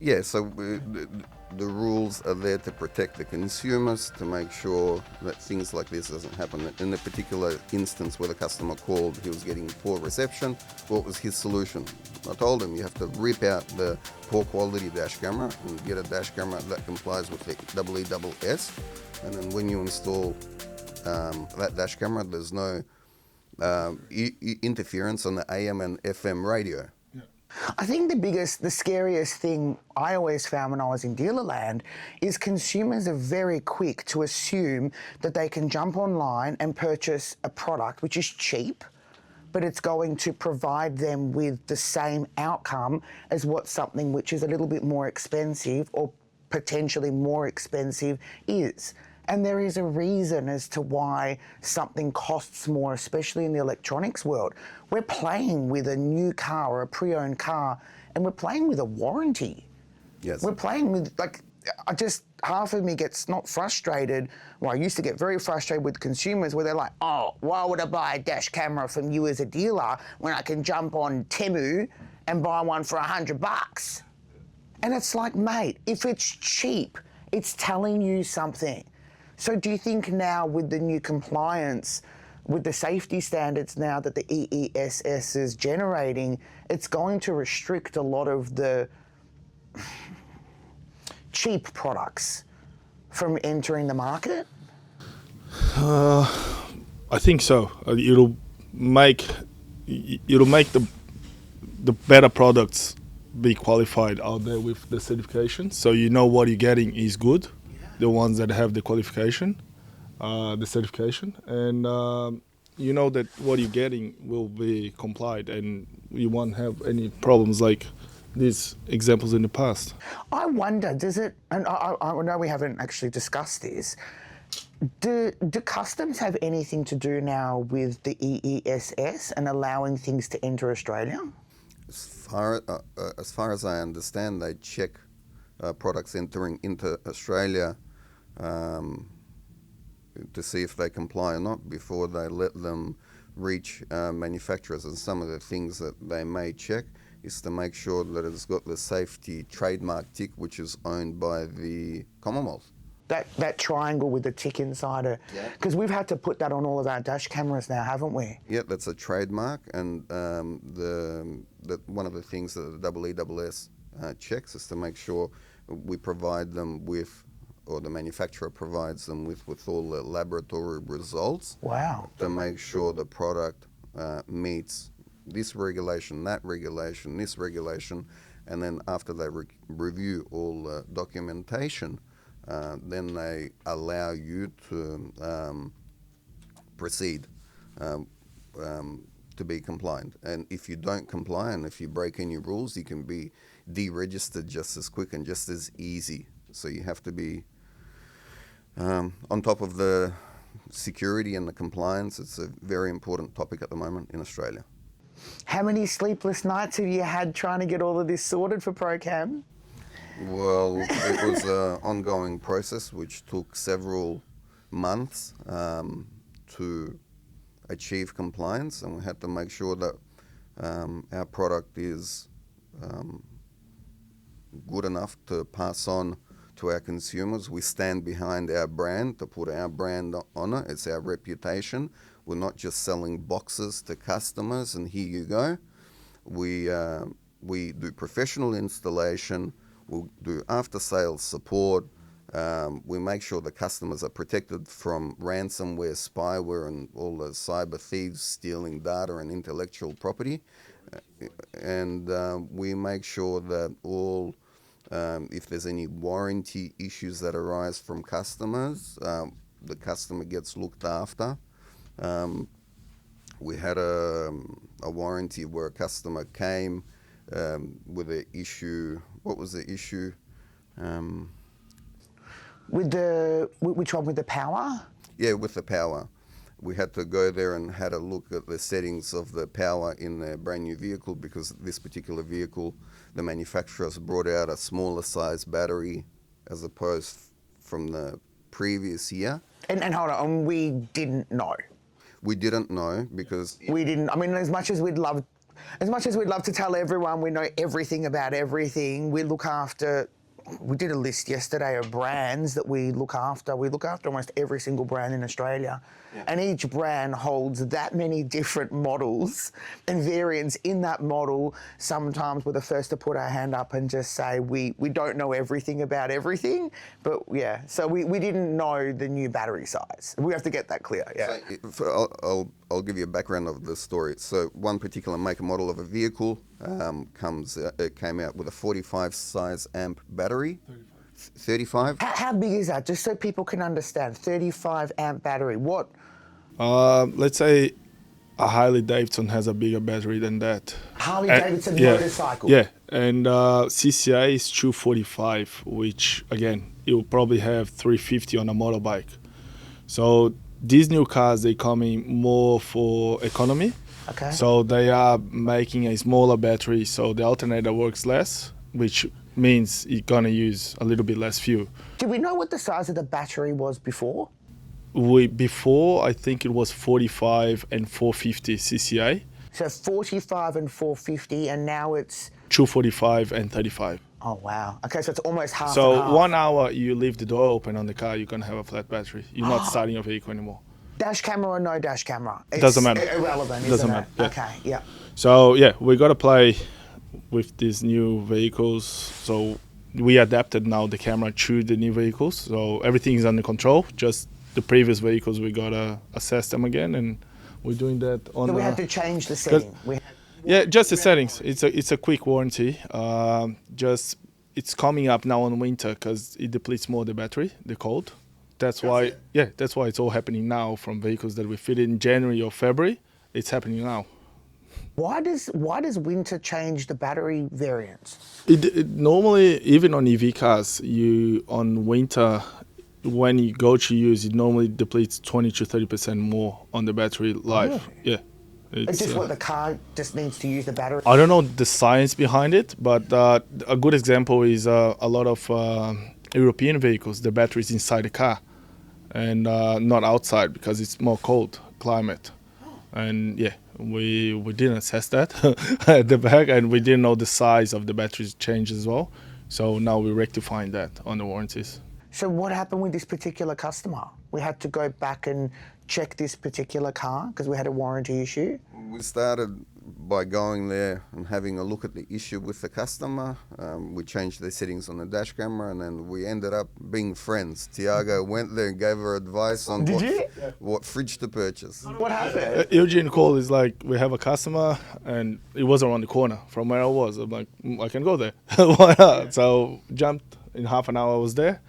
Yeah, so the rules are there to protect the consumers, to make sure that things like this doesn't happen. In the particular instance where the customer called, he was getting poor reception. What was his solution? I told him you have to rip out the poor quality dash camera and get a dash camera that complies with the EESS. And then when you install that dash camera, there's no interference on the AM and FM radio. I think the scariest thing I always found when I was in Dealerland is consumers are very quick to assume that they can jump online and purchase a product which is cheap, but it's going to provide them with the same outcome as what something which is a little bit more expensive or potentially more expensive is. And there is a reason as to why something costs more, especially in the electronics world. We're playing with a new car or a pre-owned car, and we're playing with a warranty. Yes. We're playing with, half of me gets not frustrated. Well, I used to get very frustrated with consumers where they're like, oh, why would I buy a dash camera from you as a dealer when I can jump on Temu and buy one for $100? And it's like, mate, if it's cheap, it's telling you something. So do you think now with the new compliance, with the safety standards now that the EESS is generating, it's going to restrict a lot of the cheap products from entering the market? I think so. It'll make the better products be qualified out there with the certification, so you know what you're getting is good. The ones that have the qualification, the certification, and you know that what you're getting will be complied, and you won't have any problems like these examples in the past. I wonder, does it, and I know we haven't actually discussed this, do customs have anything to do now with the EESS and allowing things to enter Australia? As far as I understand, they check products entering into Australia to see if they comply or not before they let them reach manufacturers. And some of the things that they may check is to make sure that it's got the safety trademark tick, which is owned by the Commonwealth. That triangle with the tick inside it. Because we've had to put that on all of our dash cameras now, haven't we? Yeah, that's a trademark, and one of the things that the EESS checks is to make sure we provide them with, or the manufacturer provides them with all the laboratory results. Wow. To make sure the product meets this regulation, that regulation, this regulation, and then after they review all the documentation, then they allow you to proceed to be compliant. And if you don't comply and if you break any rules, you can be deregistered just as quick and just as easy. So you have to be on top of the security and the compliance. It's a very important topic at the moment in Australia. How many sleepless nights have you had trying to get all of this sorted for ProCam? Well, it was an ongoing process which took several months to achieve compliance, and we had to make sure that our product is good enough to pass on to our consumers. We stand behind our brand, to put our brand on it. It's our reputation. We're not just selling boxes to customers and here you go. We do professional installation. We'll do after-sales support. We make sure the customers are protected from ransomware, spyware, and all the cyber thieves stealing data and intellectual property. And we make sure that all, if there's any warranty issues that arise from customers, the customer gets looked after. We had a warranty where a customer came with an issue. What was the issue? Which one, with the power? Yeah, with the power. We had to go there and had a look at the settings of the power in the brand new vehicle, because this particular vehicle, the manufacturers brought out a smaller size battery as opposed from the previous year. And hold on, we didn't know. We didn't know because... We didn't, I mean, as much as we'd love As much as we'd love to tell everyone we know everything about everything, we did a list yesterday of brands that we look after. We look after almost every single brand in Australia. Yeah. And each brand holds that many different models and variants in that model. Sometimes we're the first to put our hand up and just say we don't know everything about everything. But yeah, so we didn't know the new battery size. We have to get that clear, yeah. So I'll give you a background of the story. So one particular make and model of a vehicle it came out with a 45 size amp battery. 35. How big is that? Just so people can understand. 35 amp battery. What? Let's say a Harley Davidson has a bigger battery than that. Harley Davidson yeah, motorcycle. Yeah, and CCA is 245, which again, you'll probably have 350 on a motorbike. So these new cars, they come in more for economy. Okay. So they are making a smaller battery, so the alternator works less, which means you're gonna use a little bit less fuel. Do we know what the size of the battery was before? Before, I think it was 45 and 450 CCA. So 45 and 450, and now it's 245 and 35. Oh wow. Okay, so it's almost half. So and half. 1 hour you leave the door open on the car, you're gonna have a flat battery. You're not starting your vehicle anymore. Dash camera or no dash camera? It's doesn't matter. Irrelevant, Doesn't isn't matter. it? Yeah. Okay, yeah. So yeah, we gotta play with these new vehicles. So we adapted now the camera to the new vehicles. So everything is under control. Just the previous vehicles, we gotta assess them again, and we're doing that on. So we had to change the setting. Yeah, just the settings. It's a quick warranty. It's coming up now on winter because it depletes more the battery, the cold. That's why it's all happening now from vehicles that we fitted in January or February. It's happening now. Why does winter change the battery variants? It normally, even on EV cars, on winter, when you go to use, it normally depletes 20 to 30% more on the battery life. Oh. Yeah. It's just what the car just needs to use the battery. I don't know the science behind it, but a good example is a lot of European vehicles, the battery is inside the car and not outside because it's more cold climate. And yeah, we didn't assess that at the back, and we didn't know the size of the batteries change as well. So now we're rectifying that on the warranties. So what happened with this particular customer? We had to go back and check this particular car because we had a warranty issue. We started by going there and having a look at the issue with the customer. We changed the settings on the dash camera, and then we ended up being friends. Tiago went there and gave her advice on what fridge to purchase. What happened? Eugene called, is like, we have a customer, and it was around the corner from where I was. I'm like, I can go there. Why not? So jumped, in half an hour I was there.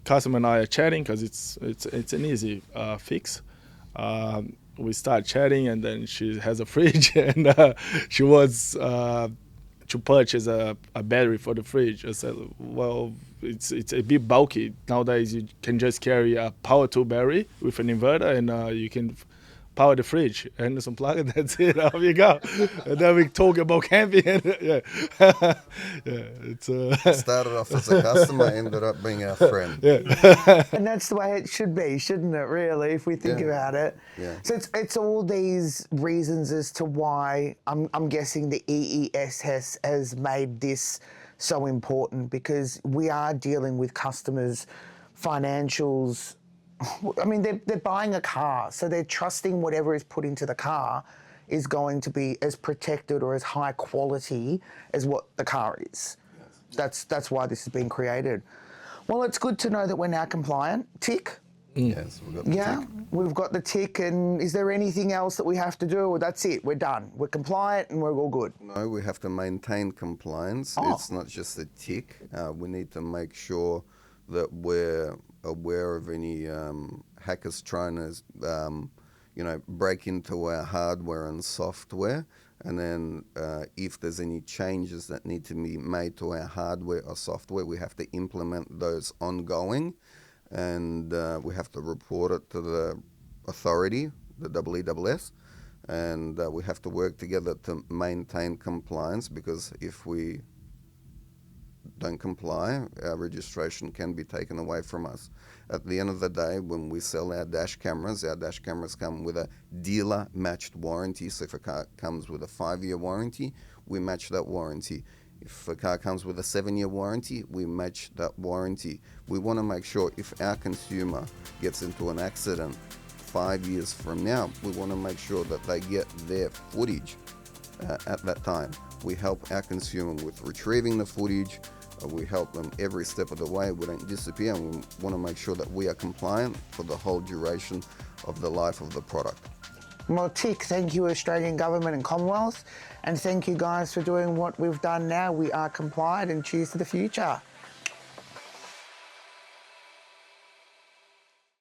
Customer and I are chatting because it's an easy fix. We start chatting, and then she has a fridge, and she wants to purchase a battery for the fridge. I said, well, it's a bit bulky. Nowadays, you can just carry a power tool battery with an inverter, and you can power the fridge and some plug, and that's it. Off you go. And then we talk about camping. And, yeah, it's Started off as a customer, ended up being our friend. Yeah. And that's the way it should be, shouldn't it, really, if we think about it? Yeah. So it's all these reasons as to why I'm guessing the EESS has made this so important, because we are dealing with customers' financials. I mean, they're buying a car, so they're trusting whatever is put into the car is going to be as protected or as high quality as what the car is. Yes. That's why this has been created. Well, it's good to know that we're now compliant. Tick. Yes, we've got the tick. We've got the tick. And is there anything else that we have to do? Or that's it, we're done. We're compliant and we're all good. No, we have to maintain compliance. Oh. It's not just a tick. We need to make sure that we're aware of any hackers trying to, break into our hardware and software. And then if there's any changes that need to be made to our hardware or software, we have to implement those ongoing. And we have to report it to the authority, the EESS. And we have to work together to maintain compliance, because if we don't comply, our registration can be taken away from us. At the end of the day, when we sell our dash cameras come with a dealer-matched warranty. So if a car comes with a 5-year warranty, we match that warranty. If a car comes with a 7-year warranty, we match that warranty. We want to make sure if our consumer gets into an accident 5 years from now, we want to make sure that they get their footage at that time. We help our consumer with retrieving the footage. We help them every step of the way. We don't disappear, and we want to make sure that we are compliant for the whole duration of the life of the product. Well, tick, thank you Australian Government and Commonwealth, and thank you guys for doing what we've done now. We are compliant, and cheers to the future.